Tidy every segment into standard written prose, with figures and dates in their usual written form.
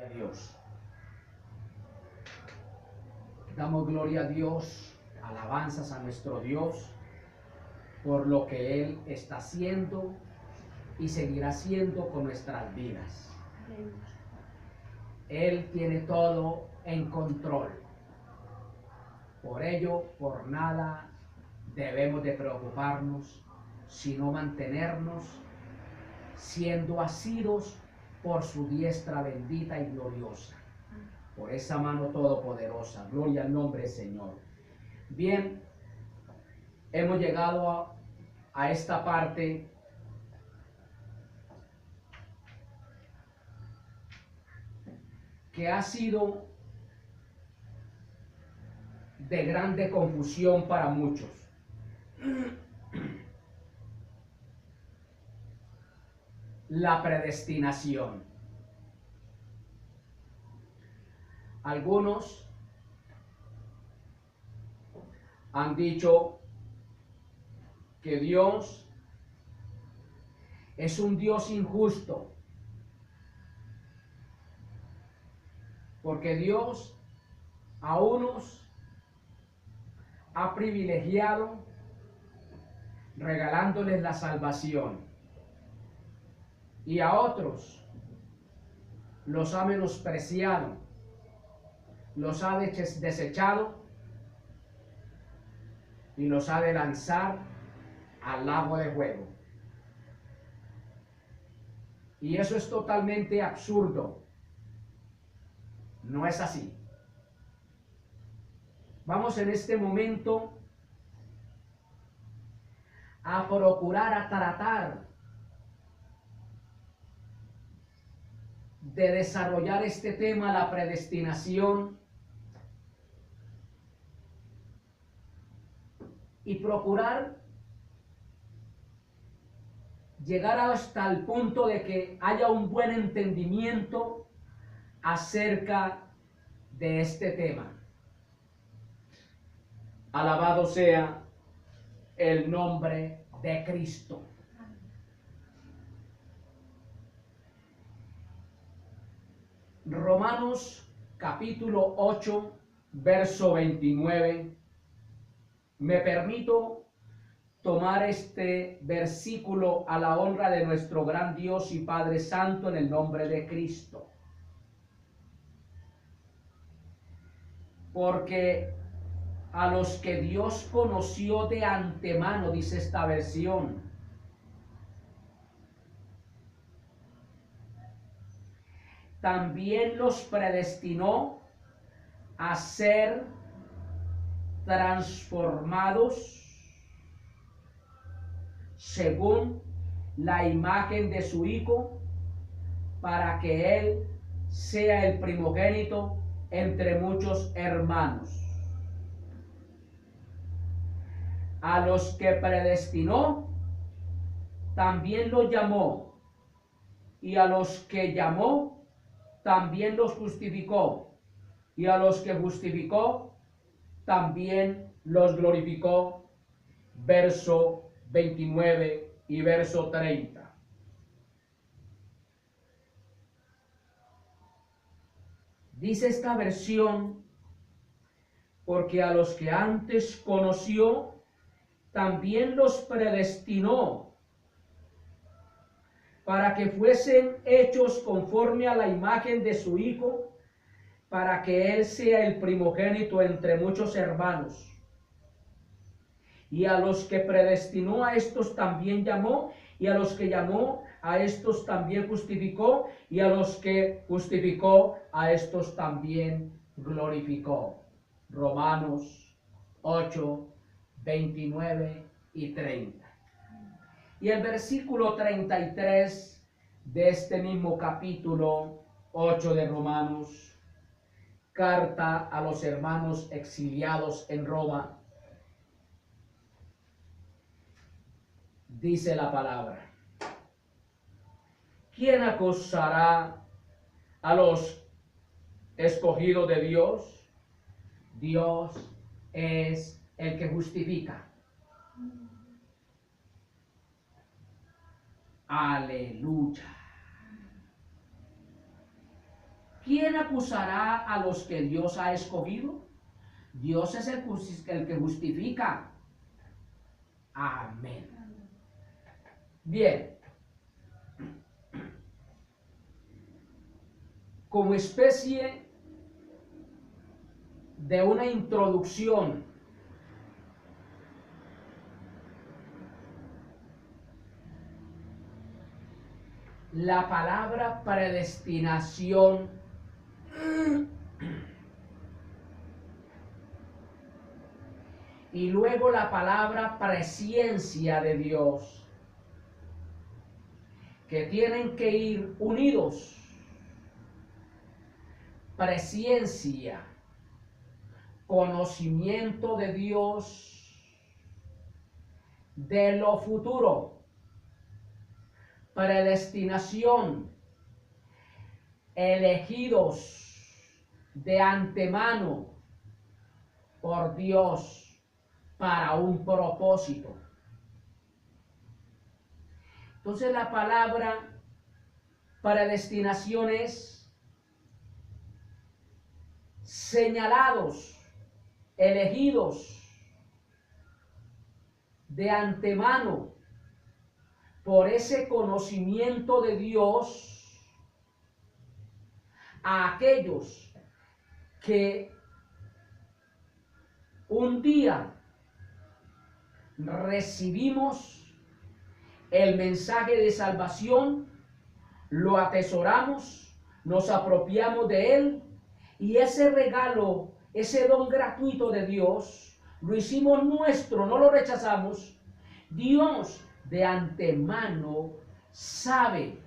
a Dios. Damos gloria a Dios, alabanzas a nuestro Dios por lo que Él está haciendo y seguirá haciendo con nuestras vidas. Él tiene todo en control. Por ello, por nada debemos de preocuparnos, sino mantenernos siendo asidos por su diestra bendita y gloriosa, por esa mano todopoderosa. Gloria al nombre del Señor. Bien, hemos llegado a esta parte que ha sido de grande confusión para muchos. La predestinación. Algunos han dicho que Dios es un Dios injusto, porque Dios a unos ha privilegiado regalándoles la salvación y a otros los ha menospreciado, los ha desechado y los ha de lanzar al lago de fuego. Y eso es totalmente absurdo. No es así. Vamos en este momento a procurar, a tratar de desarrollar este tema, la predestinación, y procurar llegar hasta el punto de que haya un buen entendimiento acerca de este tema. Alabado sea el nombre de Cristo. Romanos capítulo 8, verso 29. Me permito tomar este versículo a la honra de nuestro gran Dios y Padre Santo en el nombre de Cristo. Porque a los que Dios conoció de antemano, dice esta versión, también los predestinó a ser transformados según la imagen de su Hijo, para que Él sea el primogénito entre muchos hermanos. A los que predestinó, también los llamó, y a los que llamó, también los justificó, y a los que justificó, también los glorificó. Verso 29 y verso 30. Dice esta versión, porque a los que antes conoció, también los predestinó para que fuesen hechos conforme a la imagen de su Hijo, para que Él sea el primogénito entre muchos hermanos. Y a los que predestinó, a estos también llamó, y a los que llamó, a estos también justificó, y a los que justificó, a estos también glorificó. Romanos 8, 29 y 30. Y el versículo 33 de este mismo capítulo 8 de Romanos, carta a los hermanos exiliados en Roma, dice la palabra: ¿quién acusará a los escogidos de Dios? Dios es el que justifica. Aleluya. ¿quién acusará a los que Dios ha escogido? Dios es el que justifica. Amén. Bien. Como especie de una introducción, la palabra predestinación y luego la palabra presciencia de Dios, que tienen que ir unidos. Presciencia, conocimiento de Dios de lo futuro. Predestinación, elegidos de antemano por Dios para un propósito. Entonces la palabra predestinación es señalados, elegidos de antemano por ese conocimiento de Dios a aquellos que un día recibimos el mensaje de salvación, lo atesoramos, nos apropiamos de él y ese regalo, ese don gratuito de Dios, lo hicimos nuestro, no lo rechazamos. Dios de antemano sabe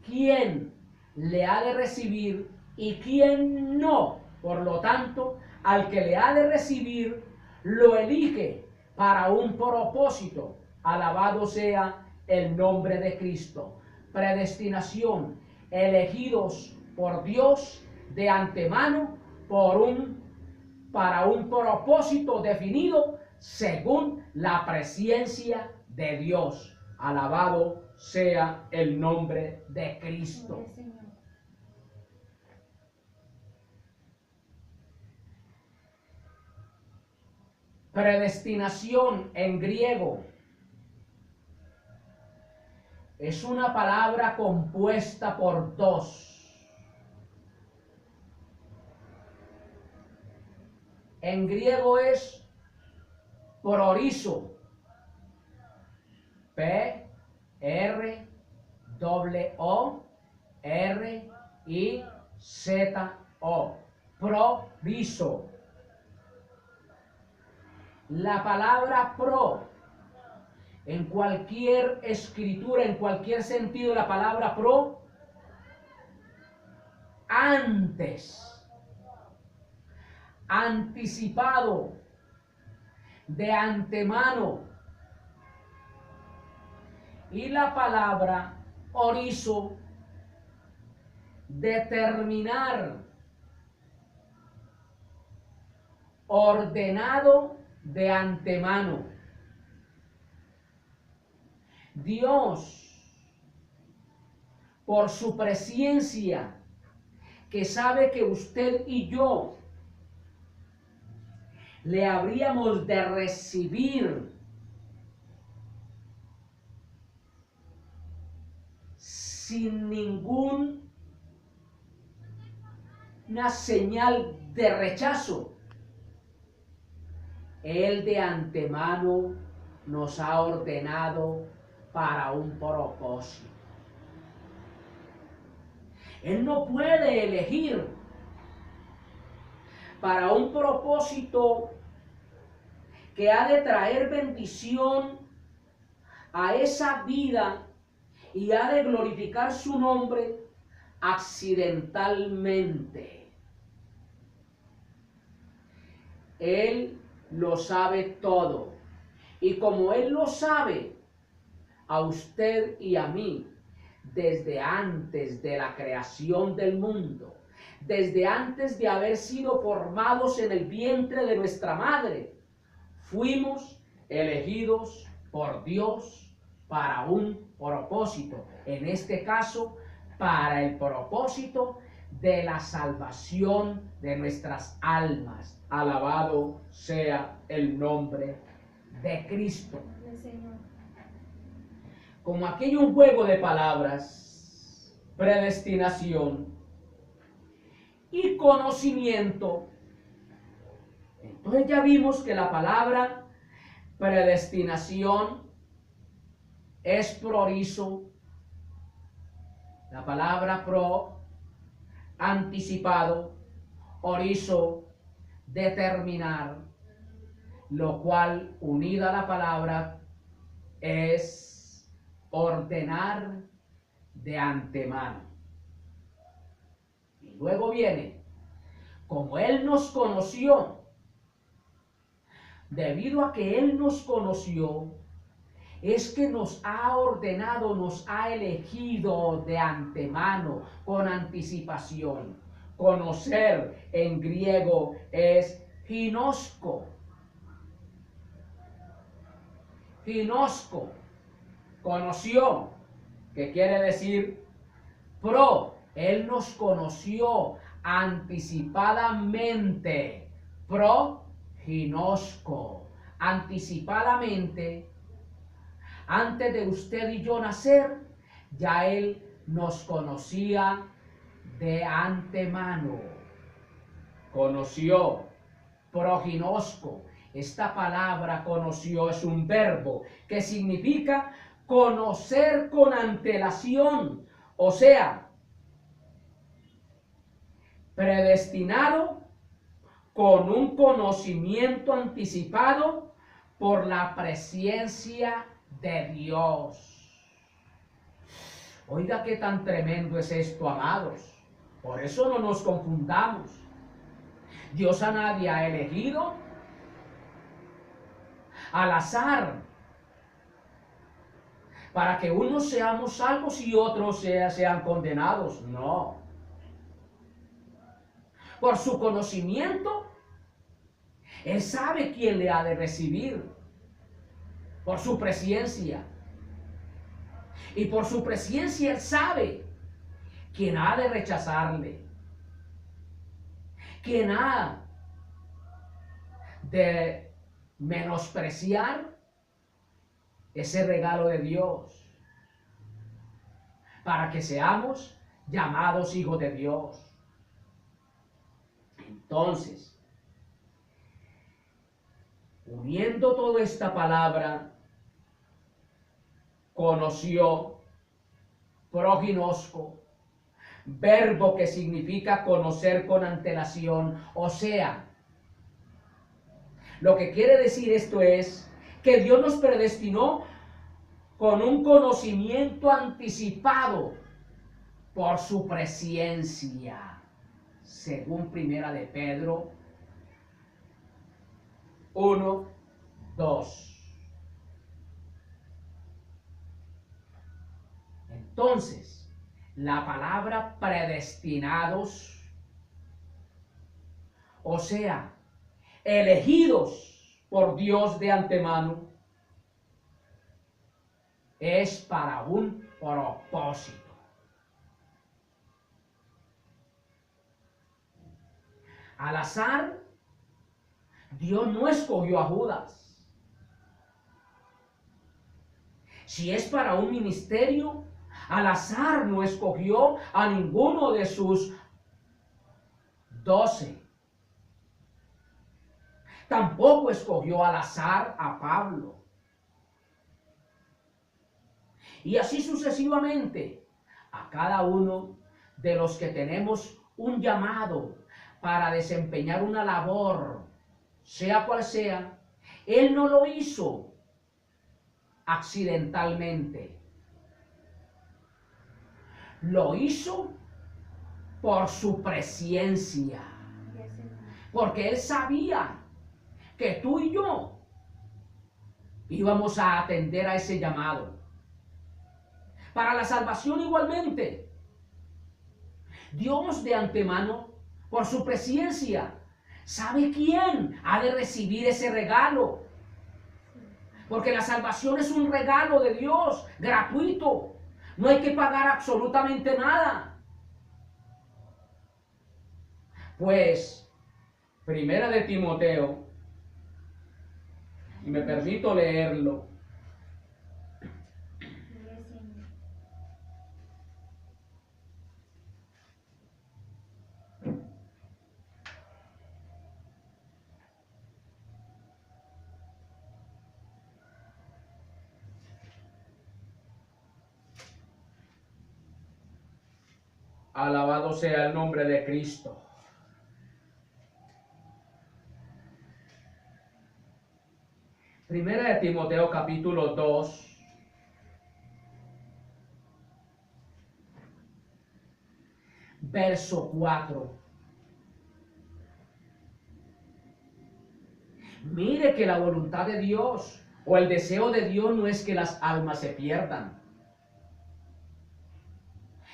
quién le ha de recibir y quién no. Por lo tanto, al que le ha de recibir, lo elige para un propósito. Alabado sea el nombre de Cristo. Predestinación, elegidos por Dios de antemano para un propósito definido según la presciencia de Dios. Alabado sea el nombre de Cristo. Predestinación en griego es una palabra compuesta por dos. En griego es prorizo. P-R-O-R-I-Z-O. Prorizo. La palabra pro, en cualquier escritura, en cualquier sentido de la palabra pro, antes, anticipado, de antemano. Y la palabra orizo, determinar, ordenado de antemano. Dios, por su presciencia, que sabe que usted y yo le habríamos de recibir sin ninguna señal de rechazo. Él de antemano nos ha ordenado para un propósito. Él no puede elegir para un propósito que ha de traer bendición a esa vida y ha de glorificar su nombre accidentalmente. Él lo sabe todo. Y como Él lo sabe, a usted y a mí, desde antes de la creación del mundo, desde antes de haber sido formados en el vientre de nuestra madre, fuimos elegidos por Dios para un propósito. En este caso, para el propósito de la salvación de nuestras almas. Alabado sea el nombre de Cristo. Como aquí hay un juego de palabras, predestinación y conocimiento, entonces ya vimos que la palabra predestinación es prorizo, la palabra pro, anticipado, orizo, determinar, lo cual unida a la palabra es ordenar de antemano. Y luego viene, como Él nos conoció, debido a que Él nos conoció, es que nos ha ordenado, nos ha elegido de antemano, con anticipación. Conocer en griego es ginosko. Ginosko, conoció, que quiere decir pro. Él nos conoció anticipadamente. Pro, ginosko, anticipadamente. Antes de usted y yo nacer, ya Él nos conocía de antemano. Conoció, proginosco. Esta palabra conoció es un verbo que significa conocer con antelación, o sea, predestinado con un conocimiento anticipado por la presencia de Dios. Oiga, qué tan tremendo es esto, amados. Por eso no nos confundamos. Dios a nadie ha elegido al azar para que unos seamos salvos y otros sean condenados. No. Por su conocimiento, Él sabe quién le ha de recibir. Por su presciencia. Y por su presciencia Él sabe quién ha de rechazarle. Quién ha de menospreciar ese regalo de Dios. Para que seamos llamados hijos de Dios. Entonces, uniendo toda esta palabra, conoció, proginosco, verbo que significa conocer con antelación, o sea, lo que quiere decir esto es que Dios nos predestinó con un conocimiento anticipado por su presciencia, según Primera de Pedro 1, 2. Entonces, la palabra predestinados, o sea, elegidos por Dios de antemano, es para un propósito. Al azar, Dios no escogió a Judas. Si es para un ministerio, al azar no escogió a ninguno de sus 12. Tampoco escogió al azar a Pablo. Y así sucesivamente, a cada uno de los que tenemos un llamado para desempeñar una labor, sea cual sea, Él no lo hizo accidentalmente. Lo hizo por su presciencia. Porque Él sabía que tú y yo íbamos a atender a ese llamado. Para la salvación igualmente. Dios de antemano, por su presciencia, sabe quién ha de recibir ese regalo. Porque la salvación es un regalo de Dios, gratuito. No hay que pagar absolutamente nada. Pues, Primera de Timoteo, y me permito leerlo. Alabado sea el nombre de Cristo. Primera de Timoteo capítulo 2. Verso 4. Mire que la voluntad de Dios o el deseo de Dios no es que las almas se pierdan.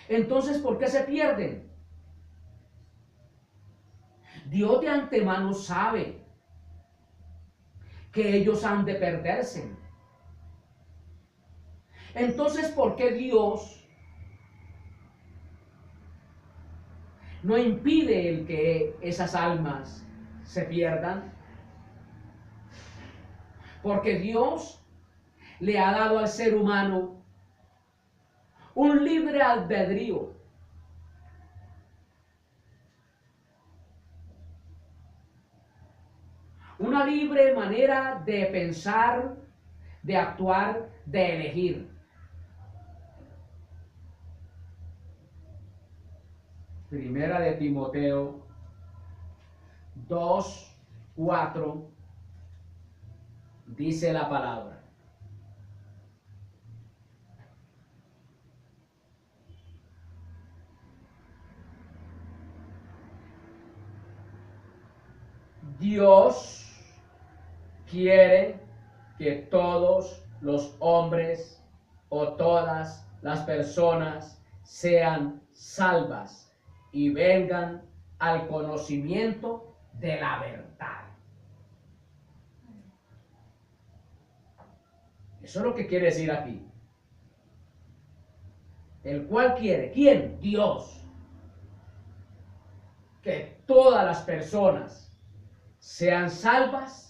Entonces, ¿por qué se pierden? Dios de antemano sabe que ellos han de perderse. Entonces, ¿por qué Dios no impide el que esas almas se pierdan? Porque Dios le ha dado al ser humano un libre albedrío. Una libre manera de pensar, de actuar, de elegir. Primera de Timoteo 2:4 dice la palabra: Dios quiere que todos los hombres o todas las personas sean salvas y vengan al conocimiento de la verdad. Eso es lo que quiere decir aquí. El cual quiere, ¿quién? Dios. Que todas las personas sean salvas,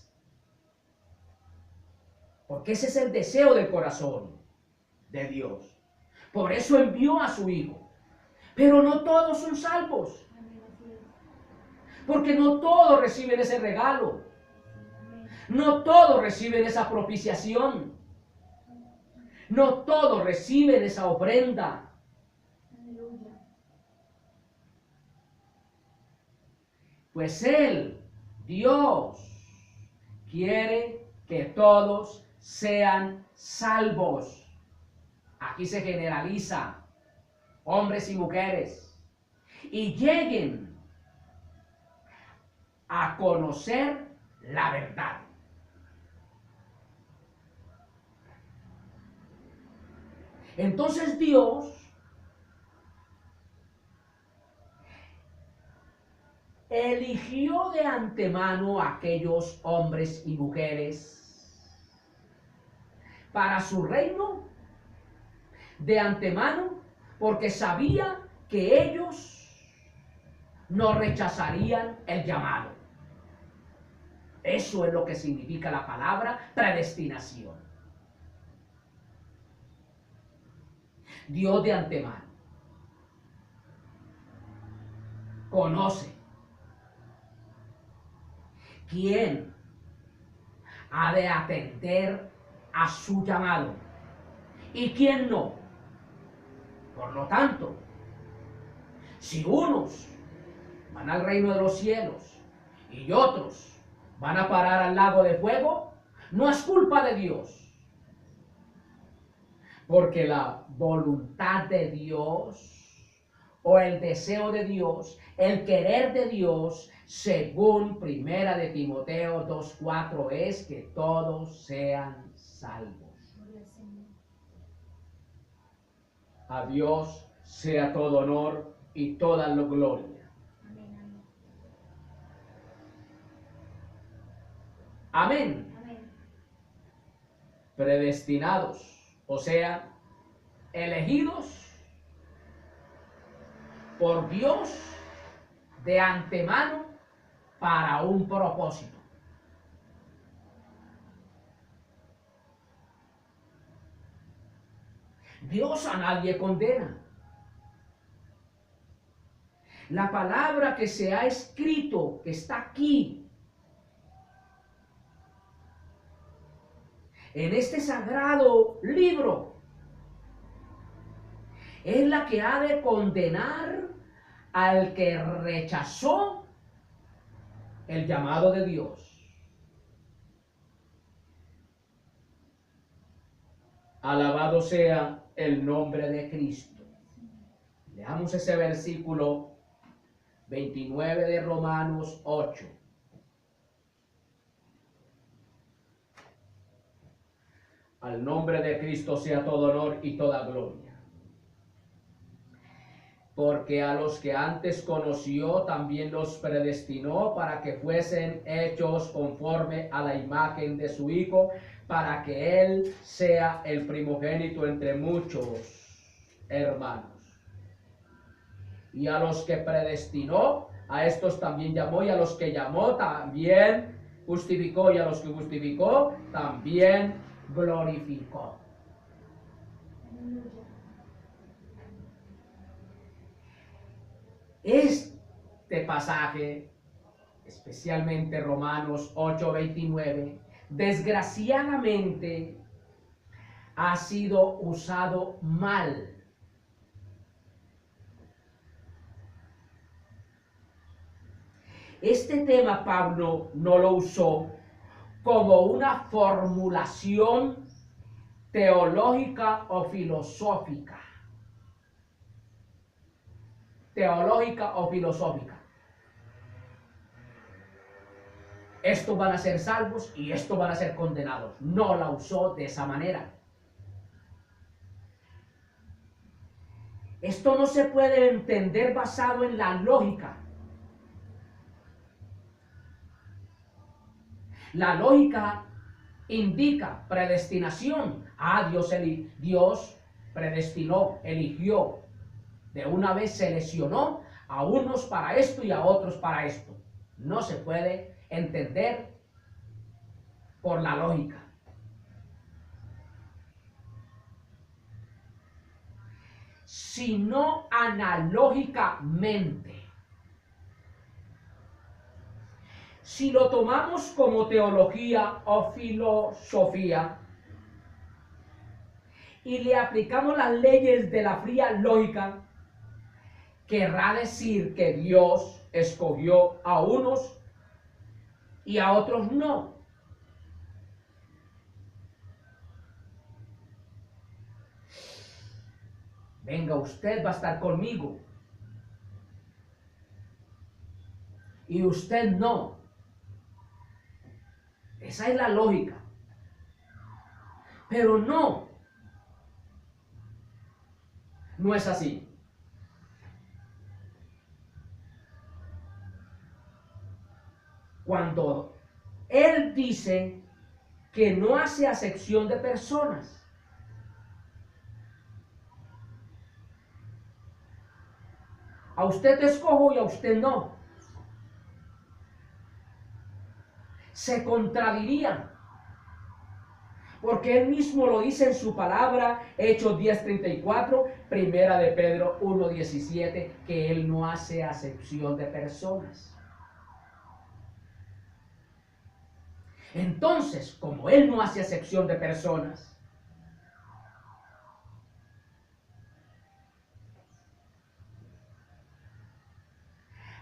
porque ese es el deseo del corazón de Dios. Por eso envió a su Hijo. Pero no todos son salvos, porque no todos reciben ese regalo, no todos reciben esa propiciación, no todos reciben esa ofrenda. Pues Él, Dios, quiere que todos sean salvos. Aquí se generaliza, hombres y mujeres, y lleguen a conocer la verdad. Entonces Dios eligió de antemano a aquellos hombres y mujeres para su reino de antemano, porque sabía que ellos no rechazarían el llamado. Eso es lo que significa la palabra predestinación. Dios de antemano conoce quién ha de atender a su llamado y quién no. Por lo tanto, si unos van al reino de los cielos y otros van a parar al lago de fuego, no es culpa de Dios. Porque la voluntad de Dios o el deseo de Dios, el querer de Dios, según Primera de Timoteo 2:4, es que todos sean salvos. A Dios sea todo honor y toda la gloria. Amén. Amén. Predestinados, o sea, elegidos por Dios de antemano para un propósito. Dios a nadie condena. La palabra que se ha escrito, que está aquí, en este sagrado libro, es la que ha de condenar al que rechazó el llamado de Dios. Alabado sea el nombre de Cristo. Leamos ese versículo 29 de Romanos 8. Al nombre de Cristo sea todo honor y toda gloria. Porque a los que antes conoció también los predestinó para que fuesen hechos conforme a la imagen de su Hijo, para que Él sea el primogénito entre muchos hermanos. Y a los que predestinó, a estos también llamó, y a los que llamó también justificó, y a los que justificó también glorificó. Este pasaje, especialmente Romanos 8:29, desgraciadamente ha sido usado mal. Este tema Pablo no lo usó como una formulación teológica o filosófica. Teológica o filosófica. Estos van a ser salvos y estos van a ser condenados. No la usó de esa manera. Esto no se puede entender basado en la lógica. La lógica indica predestinación. Dios predestinó, eligió. De una vez seleccionó a unos para esto y a otros para esto. No se puede entender por la lógica. Sino analógicamente. Si lo tomamos como teología o filosofía y le aplicamos las leyes de la fría lógica, querrá decir que Dios escogió a unos y a otros no. Venga, usted va a estar conmigo y usted no. Esa es la lógica. Pero no es así. Cuando Él dice que no hace acepción de personas, a usted te escojo y a usted no, se contradiría. Porque Él mismo lo dice en su palabra, Hechos 10:34, Primera de Pedro 1:17, que Él no hace acepción de personas. Entonces, como Él no hace acepción de personas,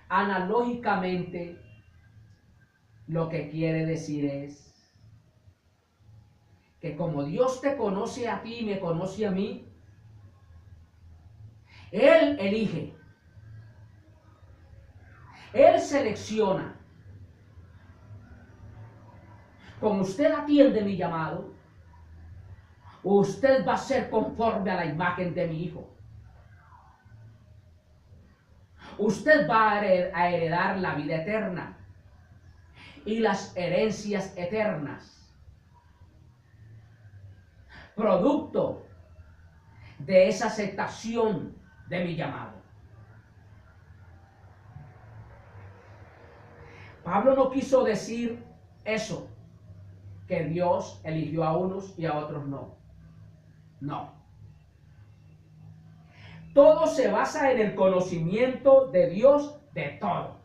analógicamente, lo que quiere decir es que como Dios te conoce a ti y me conoce a mí, Él elige, Él selecciona. Como usted atiende mi llamado, usted va a ser conforme a la imagen de mi Hijo. Usted va a heredar la vida eterna y las herencias eternas, producto de esa aceptación de mi llamado. Pablo no quiso decir eso, que Dios eligió a unos y a otros no. No. Todo se basa en el conocimiento de Dios de todo.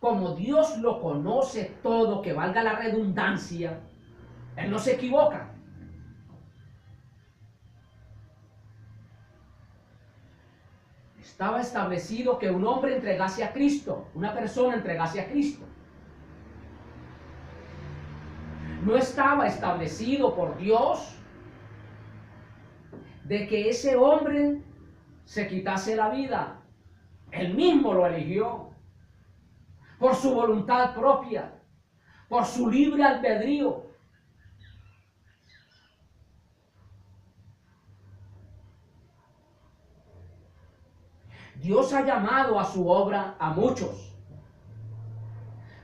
Como Dios lo conoce todo, que valga la redundancia, Él no se equivoca. Estaba establecido que un hombre entregase a Cristo, una persona entregase a Cristo. No estaba establecido por Dios de que ese hombre se quitase la vida. Él mismo lo eligió por su voluntad propia, por su libre albedrío. Dios ha llamado a su obra a muchos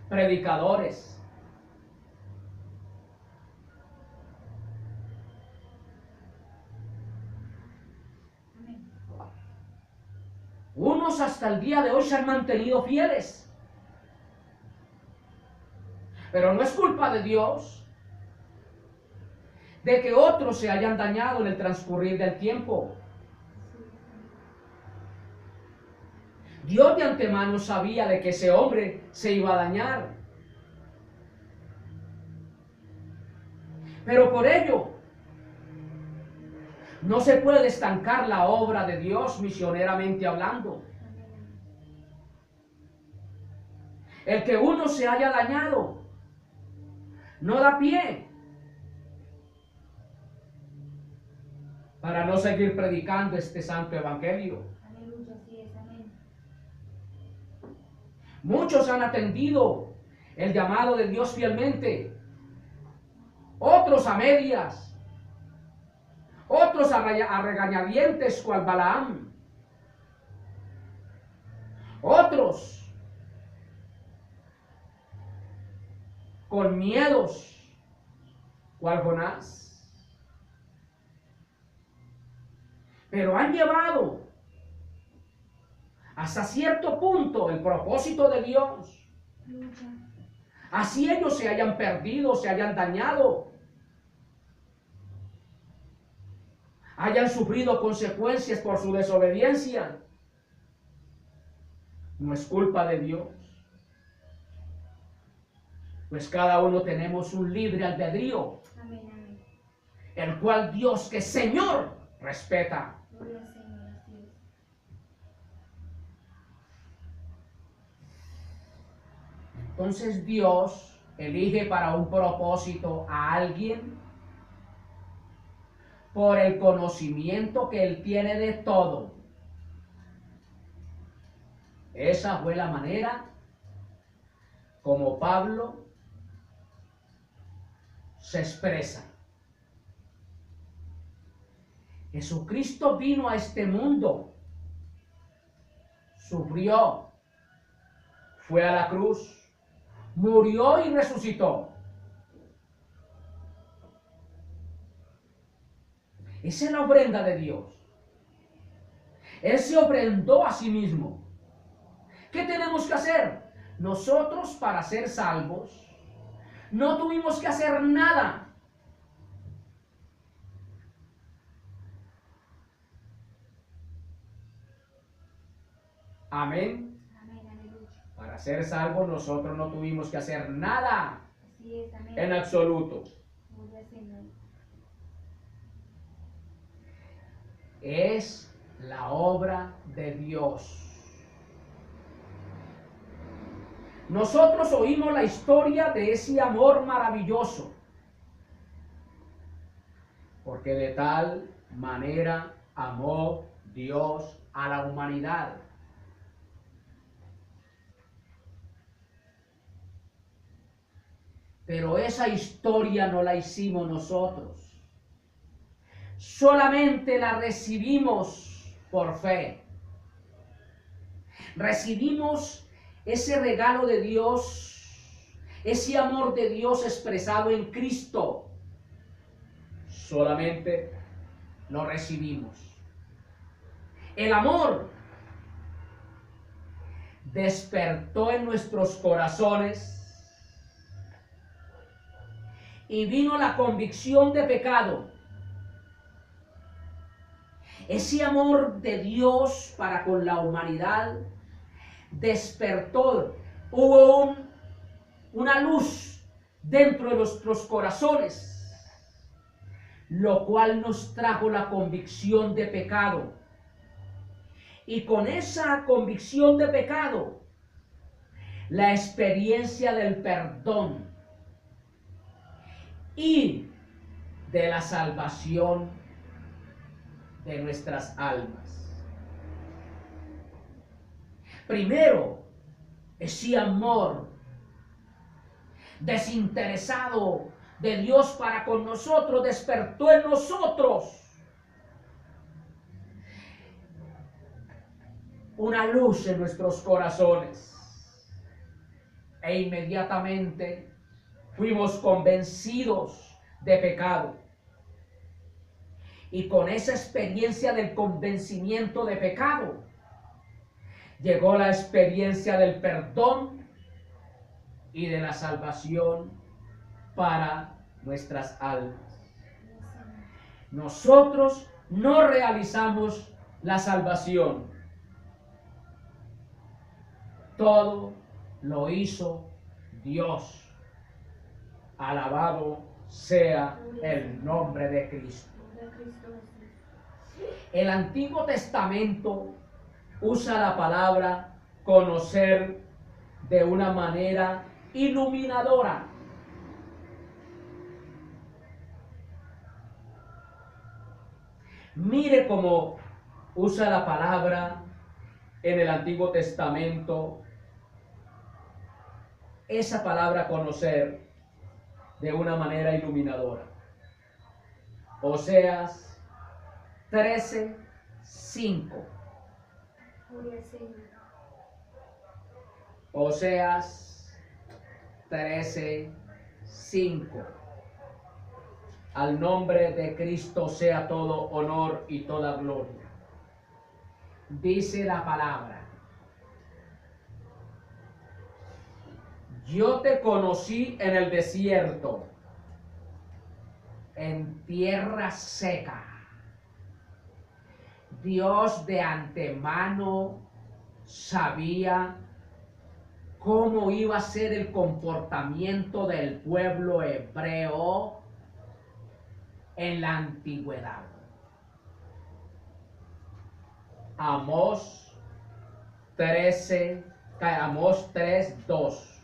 predicadores, unos hasta el día de hoy se han mantenido fieles, pero no es culpa de Dios de que otros se hayan dañado en el transcurrir del tiempo. Dios de antemano sabía de que ese hombre se iba a dañar. Pero por ello, no se puede estancar la obra de Dios misioneramente hablando. El que uno se haya dañado no da pie para no seguir predicando este santo evangelio. Muchos han atendido el llamado de Dios fielmente, otros a medias, otros a regañadientes cual Balaam, otros con miedos cual Jonás, pero han llevado hasta cierto punto el propósito de Dios. Así ellos se hayan perdido, se hayan dañado, hayan sufrido consecuencias por su desobediencia. No es culpa de Dios, pues cada uno tenemos un libre albedrío, el cual Dios, que es Señor, respeta. Entonces Dios elige para un propósito a alguien por el conocimiento que Él tiene de todo. Esa fue la manera como Pablo se expresa. Jesucristo vino a este mundo, sufrió, fue a la cruz, murió y resucitó. Esa es la ofrenda de Dios. Él se ofrendó a sí mismo. ¿Qué tenemos que hacer? Nosotros, para ser salvos, no tuvimos que hacer nada. Amén. Para ser salvos nosotros no tuvimos que hacer nada. Así es, amén. En absoluto. Es la obra de Dios. Nosotros oímos la historia de ese amor maravilloso, porque de tal manera amó Dios a la humanidad. Pero esa historia no la hicimos nosotros. Solamente la recibimos por fe. Recibimos ese regalo de Dios, ese amor de Dios expresado en Cristo. Solamente lo recibimos. El amor despertó en nuestros corazones y vino la convicción de pecado. Ese amor de Dios para con la humanidad despertó. Hubo una luz dentro de nuestros corazones, lo cual nos trajo la convicción de pecado. Y con esa convicción de pecado, la experiencia del perdón y de la salvación de nuestras almas. Primero, ese amor desinteresado de Dios para con nosotros despertó en nosotros una luz en nuestros corazones. E inmediatamente fuimos convencidos de pecado. Y con esa experiencia del convencimiento de pecado, llegó la experiencia del perdón y de la salvación para nuestras almas. Nosotros no realizamos la salvación. Todo lo hizo Dios. Alabado sea el nombre de Cristo. El Antiguo Testamento usa la palabra conocer de una manera iluminadora. Mire cómo usa la palabra en el Antiguo Testamento, esa palabra conocer de una manera iluminadora. Oseas 13:5. Oseas 13:5. Al nombre de Cristo sea todo honor y toda gloria. Dice la palabra: yo te conocí en el desierto, en tierra seca. Dios de antemano sabía cómo iba a ser el comportamiento del pueblo hebreo en la antigüedad. Amós 3:2.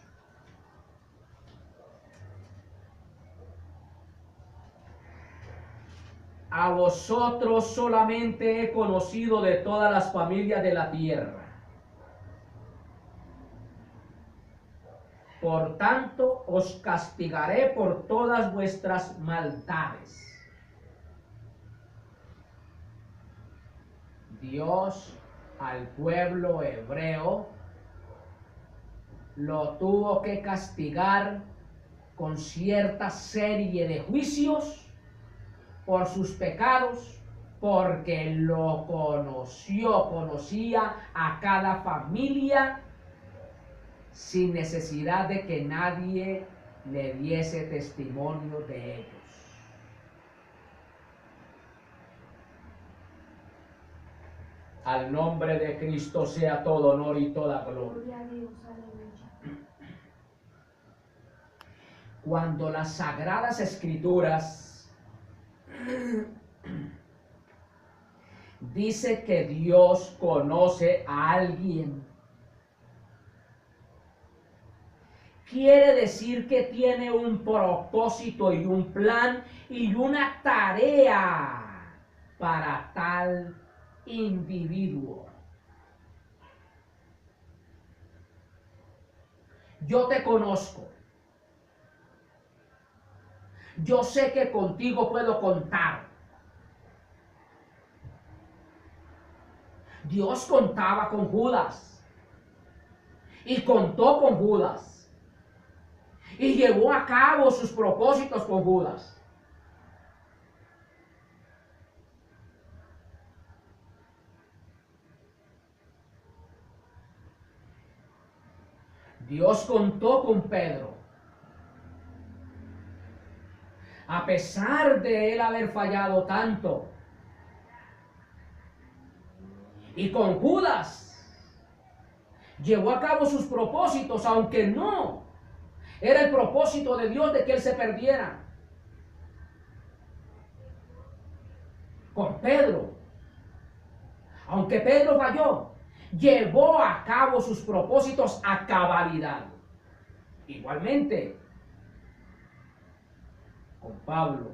A vosotros solamente he conocido de todas las familias de la tierra. Por tanto, os castigaré por todas vuestras maldades. Dios al pueblo hebreo lo tuvo que castigar con cierta serie de juicios por sus pecados, porque lo conocía a cada familia sin necesidad de que nadie le diese testimonio de ellos. Al nombre de Cristo sea todo honor y toda gloria. Cuando las Sagradas Escrituras dice que Dios conoce a alguien, quiere decir que tiene un propósito y un plan y una tarea para tal individuo. Yo te conozco. Yo sé que contigo puedo contar. Dios contaba con Judas y contó con Judas y llevó a cabo sus propósitos con Judas. Dios contó con Pedro. A pesar de él haber fallado tanto. Y con Judas llevó a cabo sus propósitos, aunque no era el propósito de Dios de que él se perdiera. Con Pedro, aunque Pedro falló, llevó a cabo sus propósitos a cabalidad. Igualmente, con Pablo.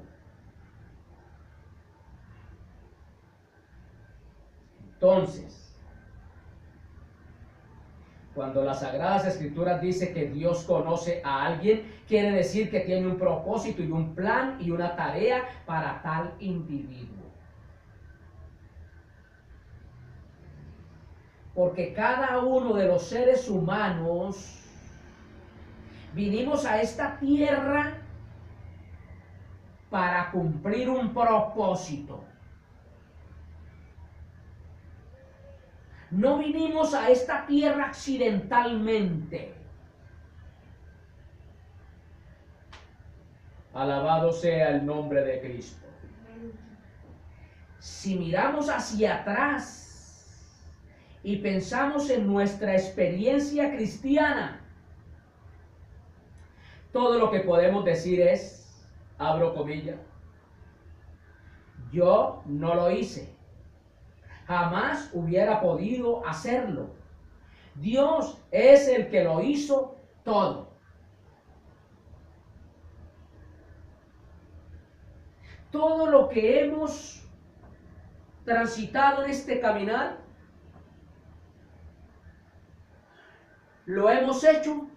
Entonces, cuando las Sagradas Escrituras dice que Dios conoce a alguien, quiere decir que tiene un propósito y un plan y una tarea para tal individuo. Porque cada uno de los seres humanos vinimos a esta tierra para cumplir un propósito. No vinimos a esta tierra accidentalmente. Alabado sea el nombre de Cristo. Si miramos hacia atrás y pensamos en nuestra experiencia cristiana, todo lo que podemos decir es, abro comillas, yo no lo hice. Jamás hubiera podido hacerlo. Dios es el que lo hizo todo. Todo lo que hemos transitado en este caminar, lo hemos hecho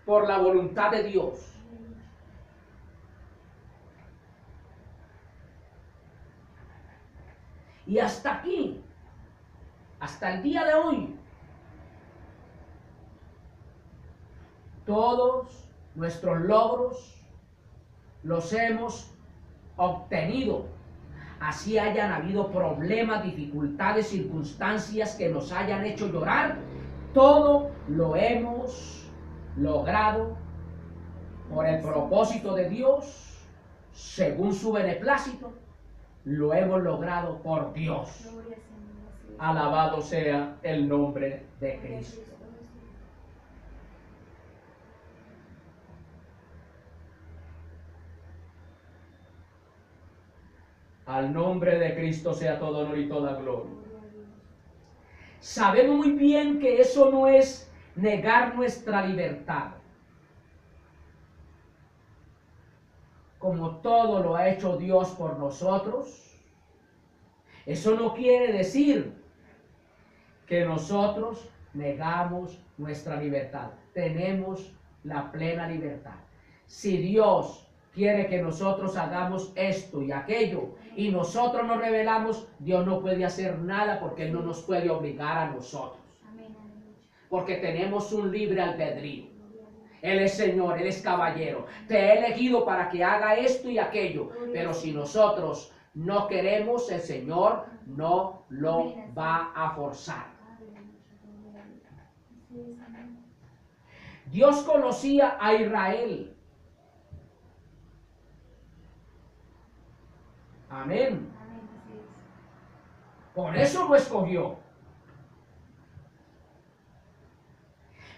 por la voluntad de Dios. Y hasta aquí, hasta el día de hoy, todos nuestros logros los hemos obtenido. Así hayan habido problemas, dificultades, circunstancias que nos hayan hecho llorar, todo lo hemos logrado por el propósito de Dios, según su beneplácito. Lo hemos logrado por Dios. Alabado sea el nombre de Cristo. Al nombre de Cristo sea todo honor y toda gloria. Sabemos muy bien que eso no es negar nuestra libertad. Como todo lo ha hecho Dios por nosotros, eso no quiere decir que nosotros negamos nuestra libertad. Tenemos la plena libertad. Si Dios quiere que nosotros hagamos esto y aquello y nosotros nos rebelamos, Dios no puede hacer nada porque Él no nos puede obligar a nosotros. Porque tenemos un libre albedrío. Él es Señor, Él es caballero. Te he elegido para que haga esto y aquello. Pero si nosotros no queremos, el Señor no lo va a forzar. Dios conocía a Israel. Amén. Por eso lo escogió.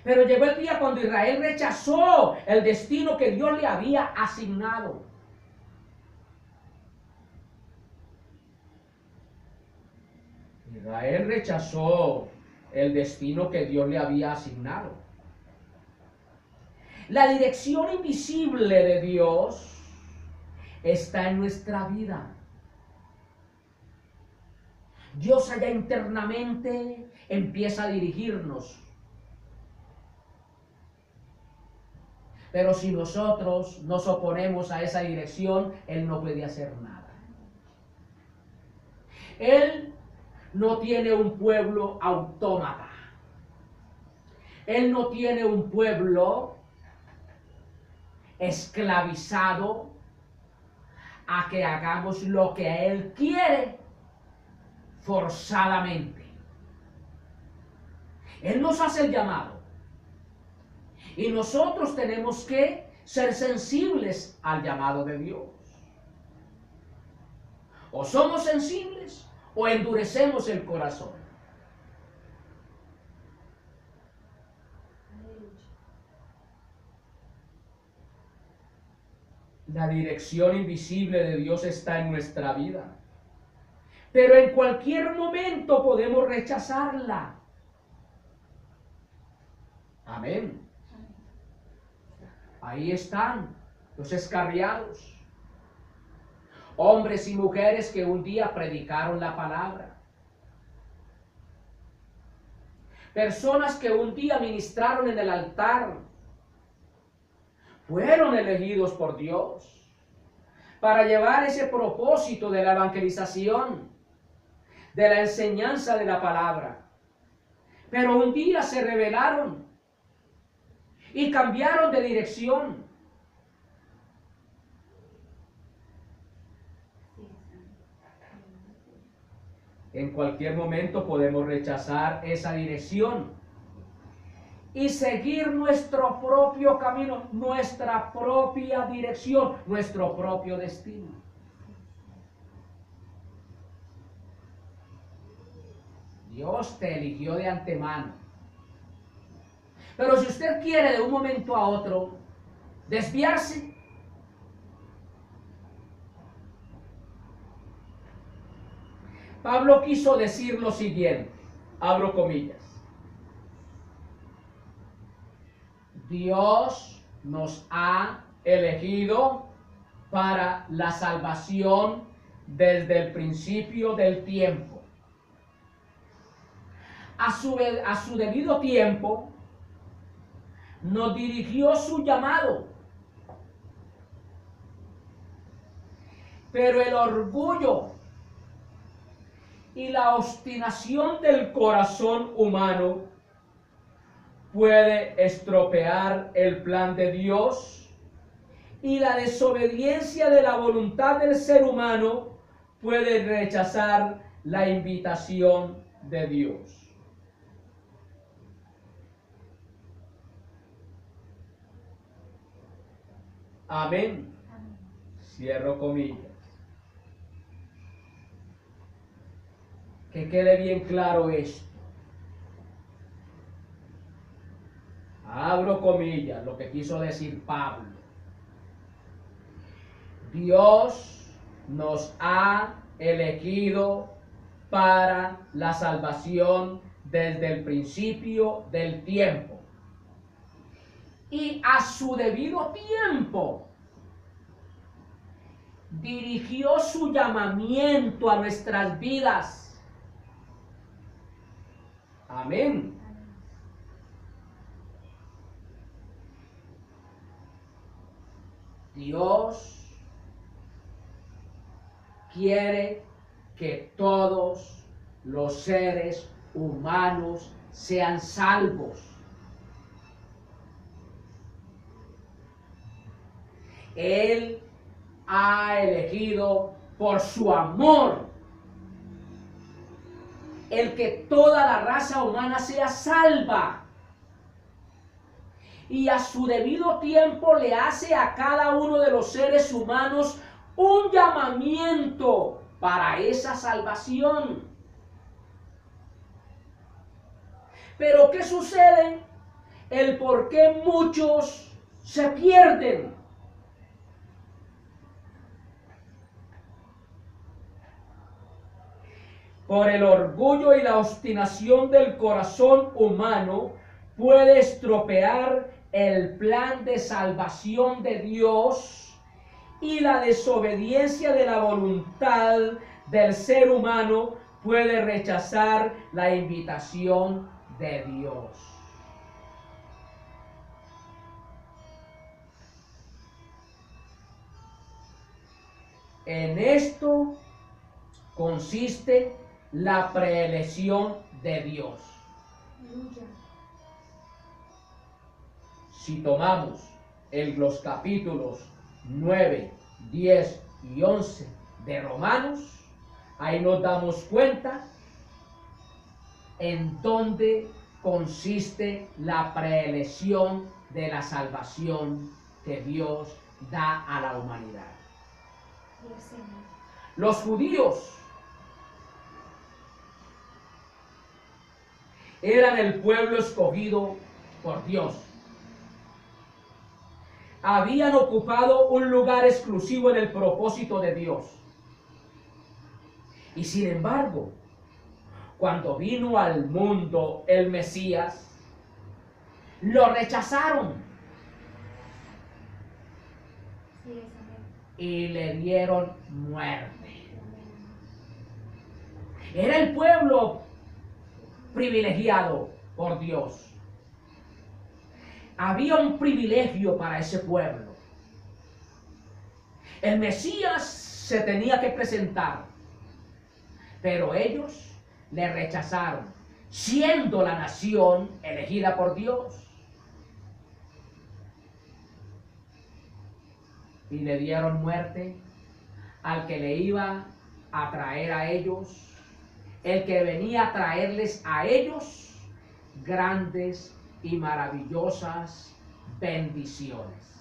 Pero llegó el día cuando Israel rechazó el destino que Dios le había asignado. Israel rechazó el destino que Dios le había asignado. La dirección invisible de Dios está en nuestra vida. Dios allá internamente empieza a dirigirnos. Pero si nosotros nos oponemos a esa dirección, Él no puede hacer nada. Él no tiene un pueblo autómata. Él no tiene un pueblo esclavizado a que hagamos lo que Él quiere forzadamente. Él nos hace el llamado. Y nosotros tenemos que ser sensibles al llamado de Dios. O somos sensibles o endurecemos el corazón. La dirección invisible de Dios está en nuestra vida. Pero en cualquier momento podemos rechazarla. Amén. Ahí están los excarriados. Hombres y mujeres que un día predicaron la palabra. Personas que un día ministraron en el altar. Fueron elegidos por Dios para llevar ese propósito de la evangelización, de la enseñanza de la palabra. Pero un día se rebelaron y cambiaron de dirección. En cualquier momento podemos rechazar esa dirección y seguir nuestro propio camino, nuestra propia dirección, nuestro propio destino. Dios te eligió de antemano. Pero si usted quiere de un momento a otro desviarse, Pablo quiso decir lo siguiente, abro comillas. Dios nos ha elegido para la salvación desde el principio del tiempo. A su debido tiempo, nos dirigió su llamado. Pero el orgullo y la obstinación del corazón humano puede estropear el plan de Dios, y la desobediencia de la voluntad del ser humano puede rechazar la invitación de Dios. Amén. Cierro comillas. Que quede bien claro esto. Abro comillas, lo que quiso decir Pablo. Dios nos ha elegido para la salvación desde el principio del tiempo. Y a su debido tiempo dirigió su llamamiento a nuestras vidas. Amén. Dios quiere que todos los seres humanos sean salvos. Él ha elegido por su amor el que toda la raza humana sea salva. Y a su debido tiempo le hace a cada uno de los seres humanos un llamamiento para esa salvación. Pero ¿qué sucede? El por qué muchos se pierden. Por el orgullo y la obstinación del corazón humano puede estropear el plan de salvación de Dios, y la desobediencia de la voluntad del ser humano puede rechazar la invitación de Dios. En esto consiste la preelección de Dios. Si tomamos los capítulos 9, 10 y 11 de Romanos, ahí nos damos cuenta en dónde consiste la preelección de la salvación que Dios da a la humanidad. Los judíos eran el pueblo escogido por Dios. Habían ocupado un lugar exclusivo en el propósito de Dios. Y sin embargo, cuando vino al mundo el Mesías, lo rechazaron y le dieron muerte. Era el pueblo privilegiado por Dios. Había un privilegio para ese pueblo. El Mesías se tenía que presentar, pero ellos le rechazaron, siendo la nación elegida por Dios. Y le dieron muerte al que le iba a traer a ellos, el que venía a traerles a ellos grandes y maravillosas bendiciones.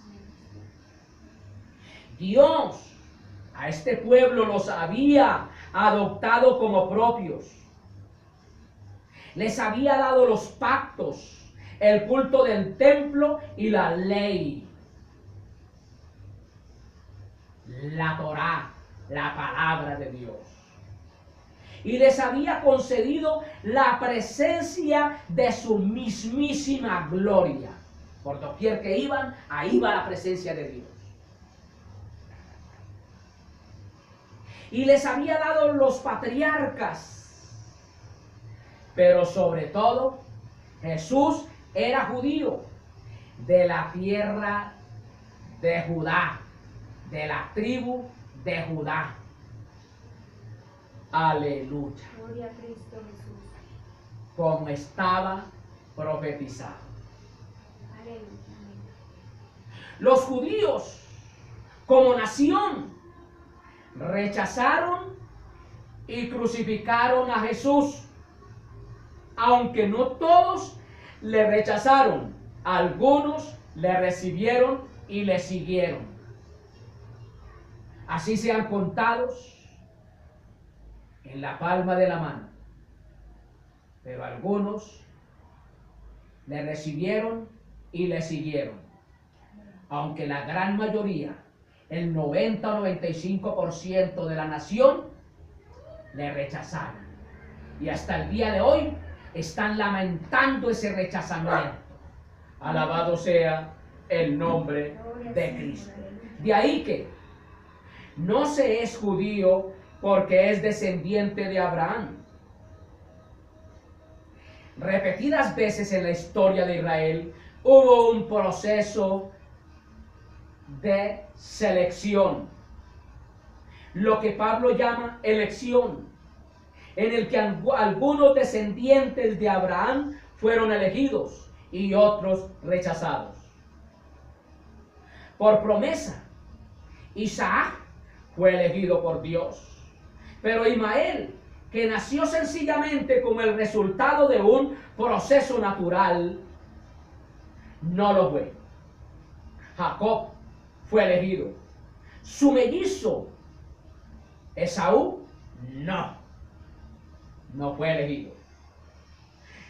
Dios a este pueblo los había adoptado como propios. Les había dado los pactos, el culto del templo y la ley. La Torá, la palabra de Dios. Y les había concedido la presencia de su mismísima gloria. Por doquier que iban, ahí va la presencia de Dios. Y les había dado los patriarcas. Pero sobre todo, Jesús era judío de la tierra de Judá, de la tribu de Judá. Aleluya. Gloria a Cristo Jesús. Como estaba profetizado. Aleluya. Los judíos, como nación, rechazaron y crucificaron a Jesús. Aunque no todos le rechazaron, algunos le recibieron y le siguieron. Así sean contados en la palma de la mano. Pero algunos le recibieron y le siguieron. Aunque la gran mayoría, el 90 o 95% de la nación, le rechazaron. Y hasta el día de hoy están lamentando ese rechazamiento. Alabado sea el nombre de Cristo. De ahí que no se es judío porque es descendiente de Abraham. Repetidas veces en la historia de Israel hubo un proceso de selección, lo que Pablo llama elección, en el que algunos descendientes de Abraham fueron elegidos y otros rechazados. Por promesa, Isaac fue elegido por Dios, pero Ismael, que nació sencillamente como el resultado de un proceso natural, no lo fue. Jacob fue elegido. Su mellizo, Esaú, no fue elegido.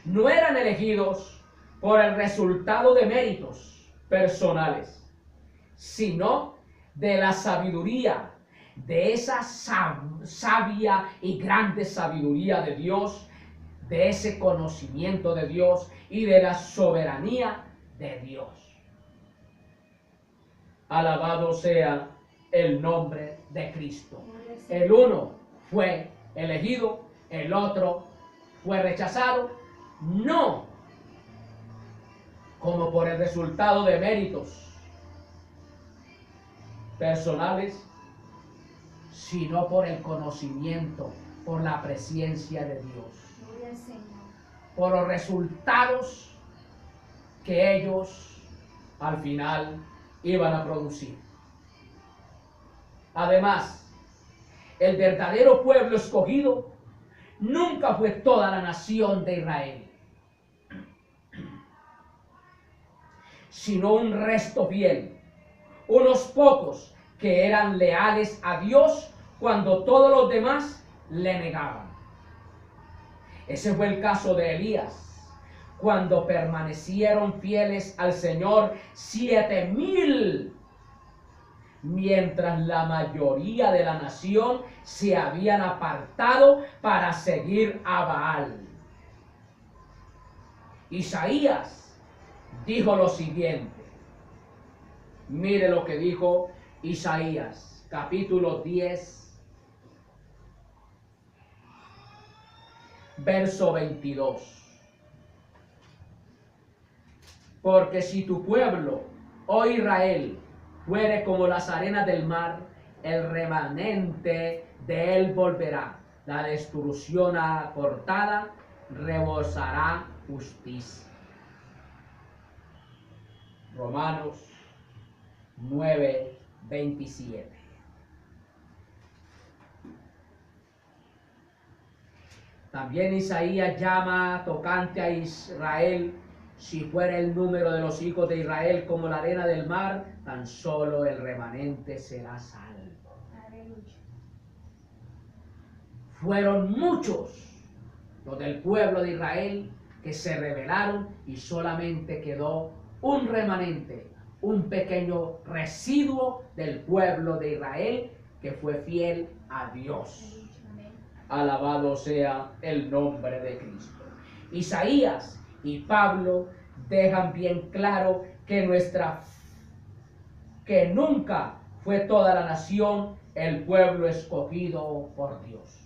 No eran elegidos por el resultado de méritos personales, sino de la sabiduría, de esa sabia y grande sabiduría de Dios, de ese conocimiento de Dios y de la soberanía de Dios. Alabado sea el nombre de Cristo. El uno fue elegido, el otro fue rechazado, no como por el resultado de méritos personales, sino por el conocimiento, por la presencia de Dios, por los resultados que ellos al final iban a producir. Además, el verdadero pueblo escogido nunca fue toda la nación de Israel. sino un resto fiel, unos pocos que eran leales a Dios cuando todos los demás le negaban. Ese fue el caso de Elías, cuando permanecieron fieles al Señor 7,000, mientras la mayoría de la nación se habían apartado para seguir a Baal. Isaías dijo lo siguiente. Mire lo que dijo Isaías, capítulo 10, verso 22. Porque si tu pueblo, oh Israel, fuere como las arenas del mar, el remanente de él volverá. La destrucción acortada rebosará justicia. Romanos 9:27. También Isaías llama tocante a Israel: si fuera el número de los hijos de Israel como la arena del mar, tan solo el remanente será salvo. Aleluya. Fueron muchos los del pueblo de Israel que se rebelaron y solamente quedó un remanente, un pequeño residuo del pueblo de Israel que fue fiel a Dios. Amén. Alabado sea el nombre de Cristo. Isaías y Pablo dejan bien claro que nunca fue toda la nación el pueblo escogido por Dios.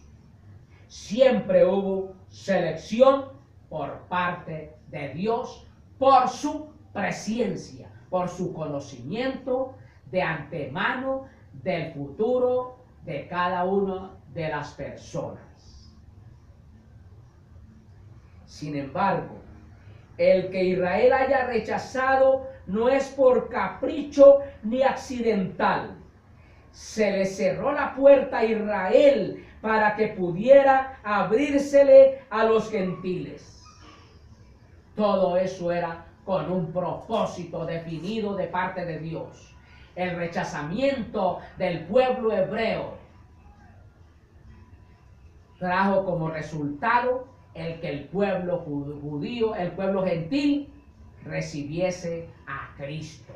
Siempre hubo selección por parte de Dios por su presencia, por su conocimiento de antemano del futuro de cada una de las personas. Sin embargo, el que Israel haya rechazado no es por capricho ni accidental. Se le cerró la puerta a Israel para que pudiera abrírsele a los gentiles. Todo eso era con un propósito definido de parte de Dios. El rechazamiento del pueblo hebreo trajo como resultado el que el pueblo judío, el pueblo gentil, recibiese a Cristo.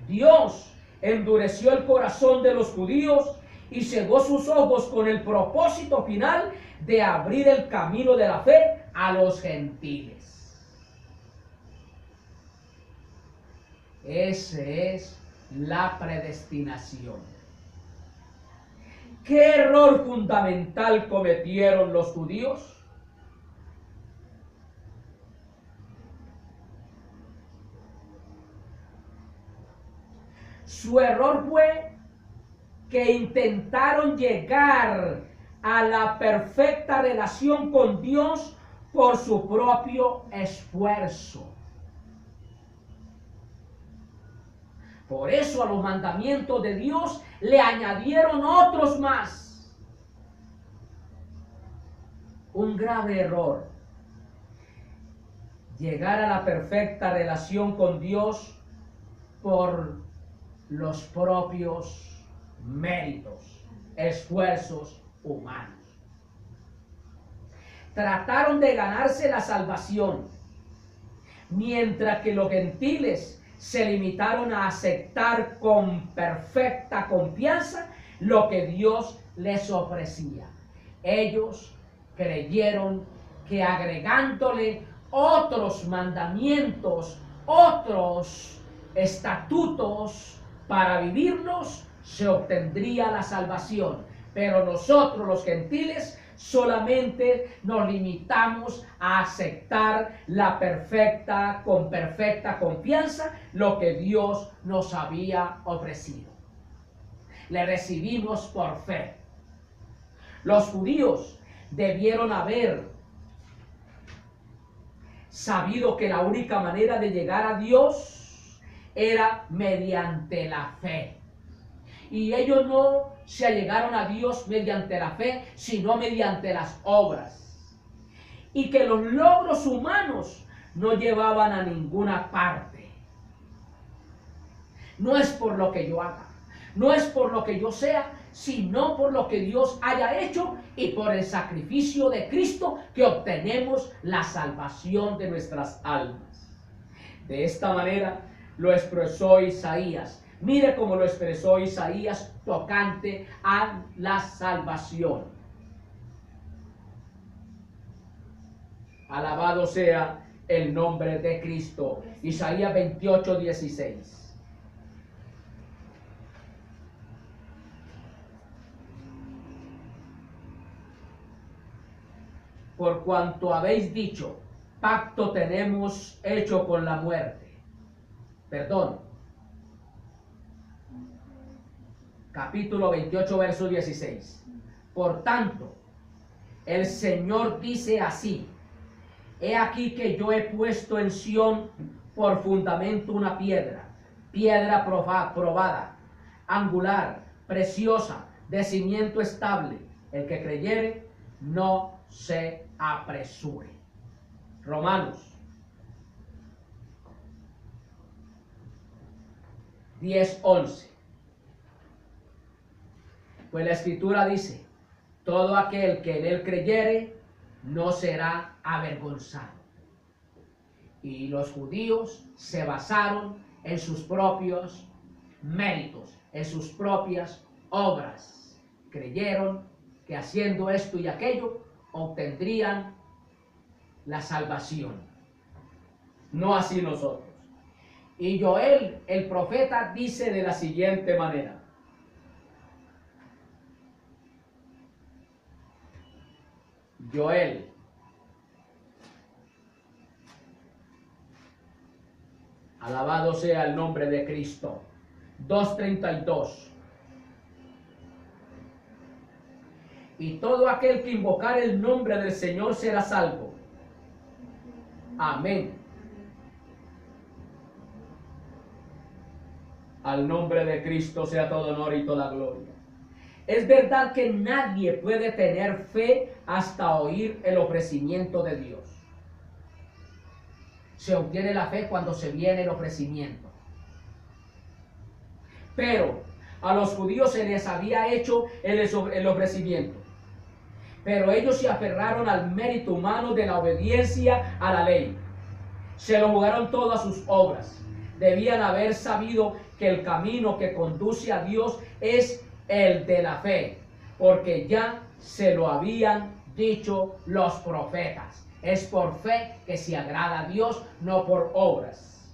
Dios endureció el corazón de los judíos y cegó sus ojos con el propósito final de abrir el camino de la fe a los gentiles. Esa es la predestinación. ¿Qué error fundamental cometieron los judíos? Su error fue que intentaron llegar a la perfecta relación con Dios por su propio esfuerzo. Por eso a los mandamientos de Dios le añadieron otros más. Un grave error. Llegar a la perfecta relación con Dios por los propios méritos, esfuerzos humanos. Trataron de ganarse la salvación, mientras que los gentiles se limitaron a aceptar con perfecta confianza lo que Dios les ofrecía. Ellos creyeron que agregándole otros mandamientos, otros estatutos para vivirlos, se obtendría la salvación. Pero nosotros los gentiles solamente nos limitamos a aceptar con perfecta confianza lo que Dios nos había ofrecido. Le recibimos por fe. Los judíos debieron haber sabido que la única manera de llegar a Dios era mediante la fe. Y ellos no se allegaron a Dios mediante la fe, sino mediante las obras. y que los logros humanos no llevaban a ninguna parte. No es por lo que yo haga, no es por lo que yo sea, sino por lo que Dios haya hecho y por el sacrificio de Cristo que obtenemos la salvación de nuestras almas. De esta manera lo expresó Isaías. Mire cómo lo expresó Isaías tocante a la salvación. Alabado sea el nombre de Cristo. Isaías 28:16. Por cuanto habéis dicho, pacto tenemos hecho con la muerte. Perdón. Capítulo 28, verso 16. Por tanto, el Señor dice así: he aquí que yo he puesto en Sión por fundamento una piedra, piedra probada, angular, preciosa, de cimiento estable. El que creyere, no se apresure. Romanos 10:11. Pues la Escritura dice: todo aquel que en él creyere no será avergonzado. Y los judíos se basaron en sus propios méritos, en sus propias obras. Creyeron que haciendo esto y aquello obtendrían la salvación. No así nosotros. Y Joel, el profeta, dice de la siguiente manera: Joel, alabado sea el nombre de Cristo, 2:32. Y todo aquel que invocar el nombre del Señor será salvo. Amén. Al nombre de Cristo sea todo honor y toda gloria. Es verdad que nadie puede tener fe hasta oír el ofrecimiento de Dios. Se obtiene la fe cuando se viene el ofrecimiento. Pero a los judíos se les había hecho el ofrecimiento. Pero ellos se aferraron al mérito humano de la obediencia a la ley. Se lo jugaron todo a sus obras. Debían haber sabido que el camino que conduce a Dios es el de la fe, porque ya se lo habían dicho los profetas. Es por fe que se agrada a Dios, no por obras.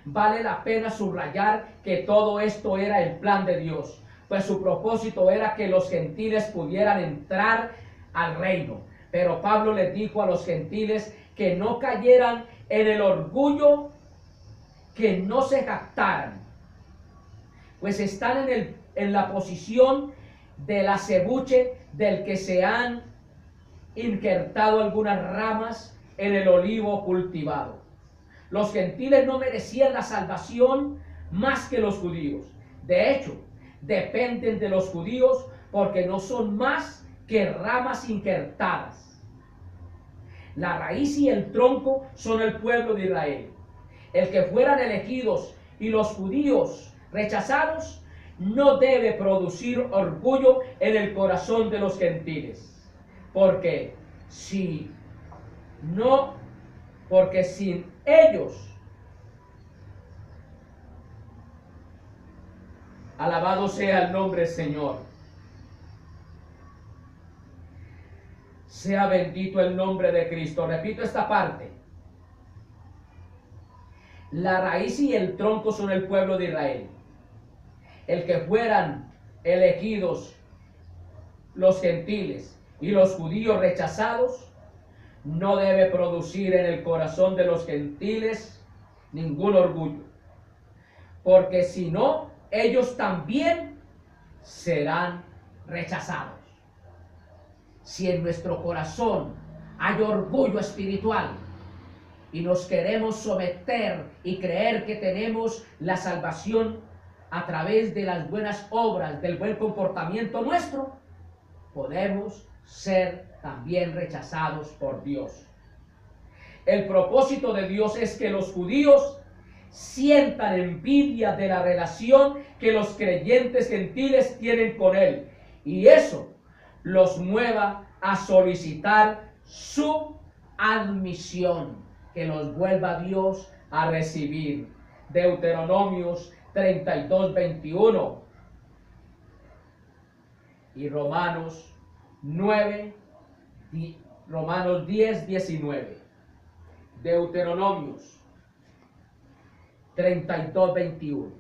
Vale la pena subrayar que todo esto era el plan de Dios, pues su propósito era que los gentiles pudieran entrar al reino. Pero Pablo les dijo a los gentiles que no cayeran en el orgullo, que no se jactaran, pues están en la posición del acebuche del que se han injertado algunas ramas en el olivo cultivado. Los gentiles no merecían la salvación más que los judíos. De hecho, dependen de los judíos porque no son más que ramas injertadas. La raíz y el tronco son el pueblo de Israel. El que fueran elegidos y los judíos rechazados no debe producir orgullo en el corazón de los gentiles, porque sin ellos, alabado sea el nombre del Señor, sea bendito el nombre de Cristo. Repito esta parte: la raíz y el tronco son el pueblo de Israel. El que fueran elegidos los gentiles y los judíos rechazados no debe producir en el corazón de los gentiles ningún orgullo, porque si no, ellos también serán rechazados. Si en nuestro corazón hay orgullo espiritual y nos queremos someter y creer que tenemos la salvación a través de las buenas obras, del buen comportamiento nuestro, podemos ser también rechazados por Dios. El propósito de Dios es que los judíos sientan envidia de la relación que los creyentes gentiles tienen con Él, y eso los mueva a solicitar su admisión, que los vuelva Dios a recibir. Deuteronomios 32:21 y Romanos 10:19. Deuteronomios 32:21.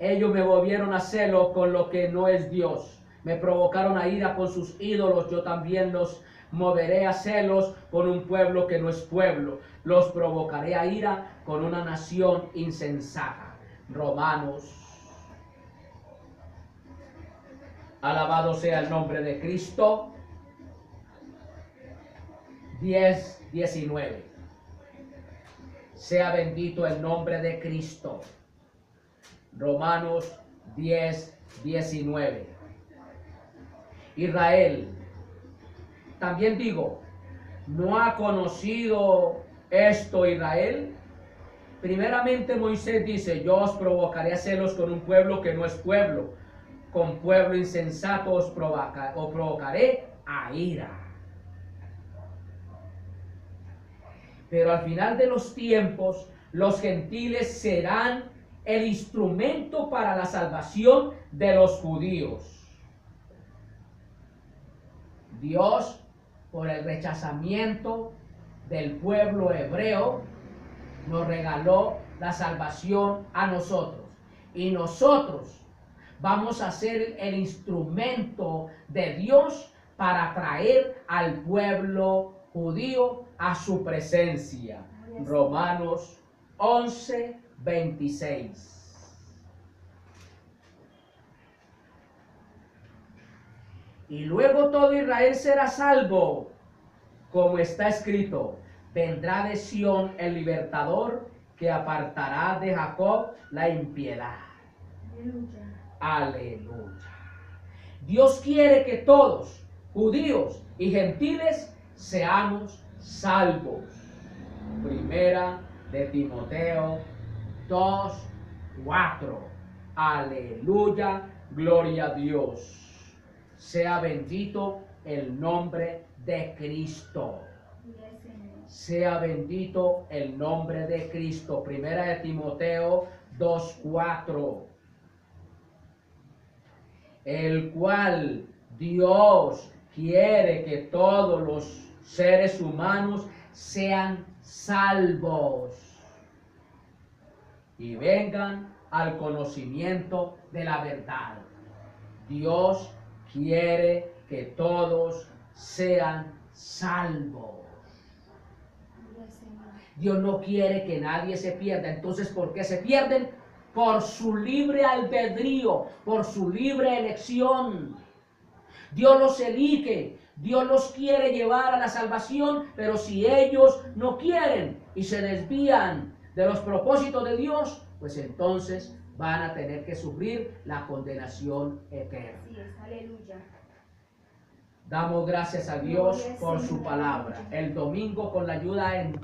Ellos me volvieron a celo con lo que no es Dios. Me provocaron a ira con sus ídolos. Yo también los moveré a celos con un pueblo que no es pueblo. Los provocaré a ira con una nación insensata. Romanos. Alabado sea el nombre de Cristo. 10:19. Sea bendito el nombre de Cristo. Romanos 10:19. Israel, también digo, ¿no ha conocido esto Israel? Primeramente Moisés dice, yo os provocaré a celos con un pueblo que no es pueblo, con pueblo insensato os provocaré a ira. Pero al final de los tiempos, los gentiles serán el instrumento para la salvación de los judíos. Dios, por el rechazamiento del pueblo hebreo, nos regaló la salvación a nosotros. Y nosotros vamos a ser el instrumento de Dios para traer al pueblo judío a su presencia. Romanos 11:26. Y luego todo Israel será salvo, como está escrito, vendrá de Sión el libertador que apartará de Jacob la impiedad. Aleluya. Aleluya. Dios quiere que todos, judíos y gentiles, seamos salvos. Primera de Timoteo 2:4. Aleluya, gloria a Dios. Sea bendito el nombre de Cristo. Sea bendito el nombre de Cristo. Primera de Timoteo 2:4. El cual Dios quiere que todos los seres humanos sean salvos y vengan al conocimiento de la verdad. Dios quiere que todos sean salvos. Dios no quiere que nadie se pierda. Entonces, ¿por qué se pierden? Por su libre albedrío, por su libre elección. Dios los elige, Dios los quiere llevar a la salvación, pero si ellos no quieren y se desvían de los propósitos de Dios, pues entonces van a tener que sufrir la condenación eterna. Así es, aleluya. Damos gracias a Dios por su palabra. El domingo, con la ayuda en